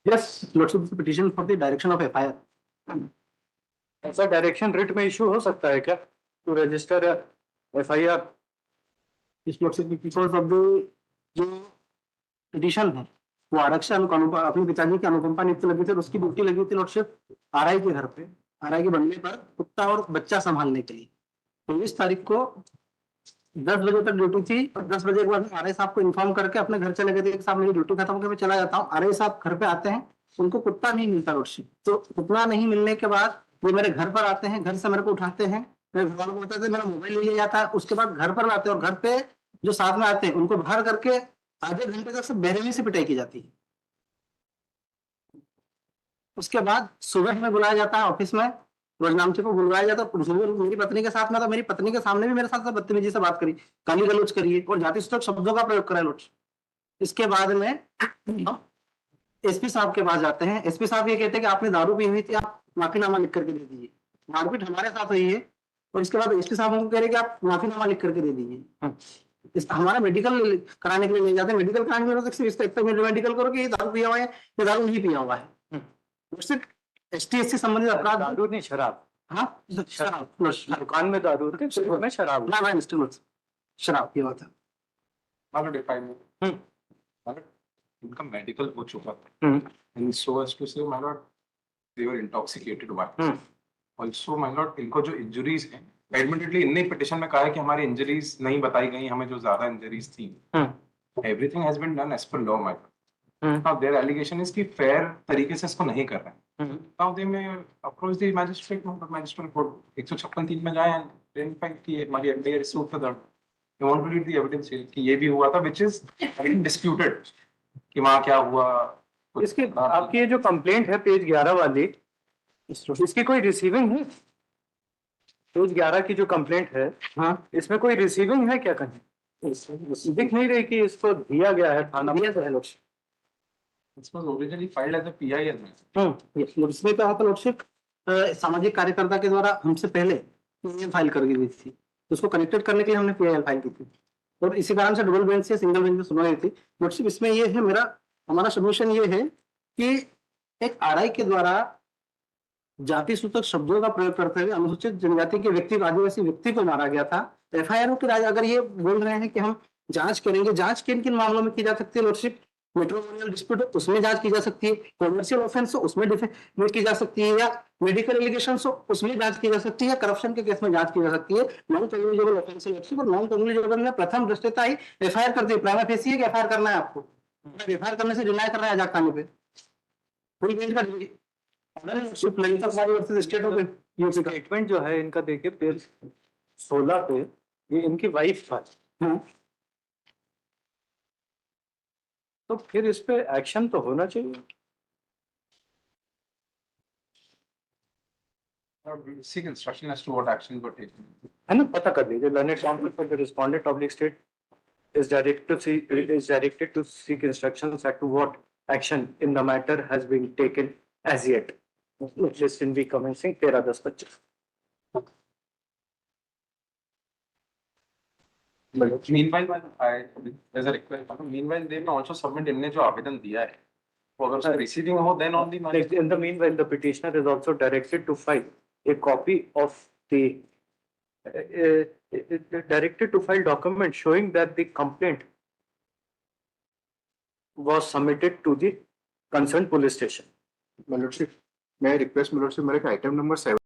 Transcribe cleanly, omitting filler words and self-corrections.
Yes, lots of petition for the direction of FIR. ऐसा direction writ में issue हो सकता है क्या टू रजिस्टर FIR? इस लोट से बिकॉज ऑफ द जो पिटीशन है वो आरक्षण अपने पिताजी की अनुकंपा नियुक्त लगी थी और उसकी ड्यूटी लगी थी लोटशिप आरआई के घर पे, आरआई के बनने पर कुत्ता और बच्चा संभालने के लिए। 23 तारीख को 10 बजे तक ड्यूटी थी और 10 बजे के बाद आरआई साहब को इन्फॉर्म करके अपने घर चले गए थे। साहब मेरी ड्यूटी खत्म होकर मैं चला जाता हूँ। आरआई साहब घर पे आते हैं, उनको कुत्ता नहीं मिलता लोटशिप। तो कुत्ता नहीं मिलने के बाद ये मेरे घर पर आते हैं, घर से मेरे को उठाते हैं, मेरे घर वालों को बताते हैं मेरा मोबाइल ले जाता है। उसके बाद घर पर आते हैं और घर पे जो साथ में आते हैं उनको बाहर करके आधे घंटे तक से बेरहमी से पिटाई की जाती है। उसके बाद सुबह में बुलाया जाता है ऑफिस में, रोजनामचे को बुलवाया जाता है। सुबह मेरी पत्नी के साथ में था, मेरी पत्नी के सामने भी मेरे साथ बदतमीजी से बात करी, गाली गलौज करी और जाति सूचक शब्दों का प्रयोग करा लोट। इसके बाद में एसपी साहब के पास जाते हैं। एसपी साहब ये कहते हैं कि आपने दारू पी हुई थी, आप माफीनामा लिख करके दे दीजिए। मारपीट हमारे साथ हुई है और इसके बाद एसपी साहब हमको कह रहे हैं कि आप माफीनामा लिख करके दे दीजिए। हमारा मेडिकल कराने के लिए ले जाते हैं। मेडिकल कराने के लिए मेडिकल करो कि ये दारू पिया हुआ है या दारू नहीं पिया हुआ है। सिर्फ ST SC संबंधित अपराध, दारू नहीं शराब। हाँ शराब, दुकान में दारू में शराब ना भाई मिस्टर शराब ये बात है। इनका मेडिकल हो चुका था and so as to say my lord they were intoxicated one also my lord इनको जो इंजरीज हैं एडमिटेडली इनने पिटिशन में कहा है कि हमारी इंजरीज नहीं बताई गई, हमें जो ज्यादा इंजरीज थी everything has been done as per law my lord. Now their allegation is कि फेयर तरीके से इसको नहीं कर रहे हैं। Now they may approach the magistrate, magistrate court 156(3) में जाए एंड आइडेंटिफाई कि हमारी FIR is suit the they want to read the evidence कि ये भी हुआ था which is disputed कि वहाँ क्या हुआ। इसकी आपकी ये जो कंप्लेंट है पेज 11 वाली, इसकी कोई रिसीविंग है? पेज 11 की जो कंप्लेंट है, हाँ, इसमें कोई रिसीविंग है क्या कहीं? दिख नहीं रही कि इसको दिया गया है थाना में। This was originally filed as a PIL। इसमें क्या होता लोटशिप सामाजिक कार्यकर्ता के द्वारा हमसे पहले PIL फाइल कर दी थी, तो उसको कनेक्टेड करने के लिए हमने PIL फाइल की थी और इसी कारण से डबल बेंच से सिंगल बेंच में सुनवाई थी। लोटशिप इसमें ये है, हमारा सबमिशन ये है कि एक आरआई के द्वारा जाति सूचक शब्दों का प्रयोग करते हुए अनुसूचित जनजाति के व्यक्ति, आदिवासी व्यक्ति को मारा गया था। FIR के राज अगर ये बोल रहे हैं कि हम जांच करेंगे, जांच किन किन मामलों में की जा सकती है लोटशिप? मेट्रोपोलियन डिस्प्यूट उसमें जांच की जा सकती है, कॉमर्शियल ऑफेंस हो उसमें डिफेंस की जा सकती है, या मेडिकल एलिगेशन हो उसमें जांच की जा सकती है, करप्शन के केस में जांच की जा सकती है। नॉन कम्युनिकेबल ऑफेंस और नॉन कम्युनिकेबल में प्रथम दृष्टता ही FIR कर दी। प्राइमा फेसी है कि FIR करना है आपको, FIR करने से डिनाई कर रहा है आजाद खाने पे फुल बेंच का स्टेटमेंट जो है इनका देखिए पेज 16 पे, ये इनकी वाइफ था। तो फिर इस पे एक्शन तो होना चाहिए। Seek instruction as to what actions were taken। है ना, पता कर लीजिए। Learned counsel for the respondent obliged state is directed to seek instructions as to what action in the matter has been taken as yet. List in be commencing 13/10/25। Meanwhile, there's a request. Meanwhile, they may also submit इनने जो आवेदन दिया है, वो अगर उसका receiving हो, then only। In the meanwhile, the petitioner is also directed to file a copy of the directed to file document showing that the complaint was submitted to the concerned police station। My lordship, may I request my lordship, मेरे का item number 7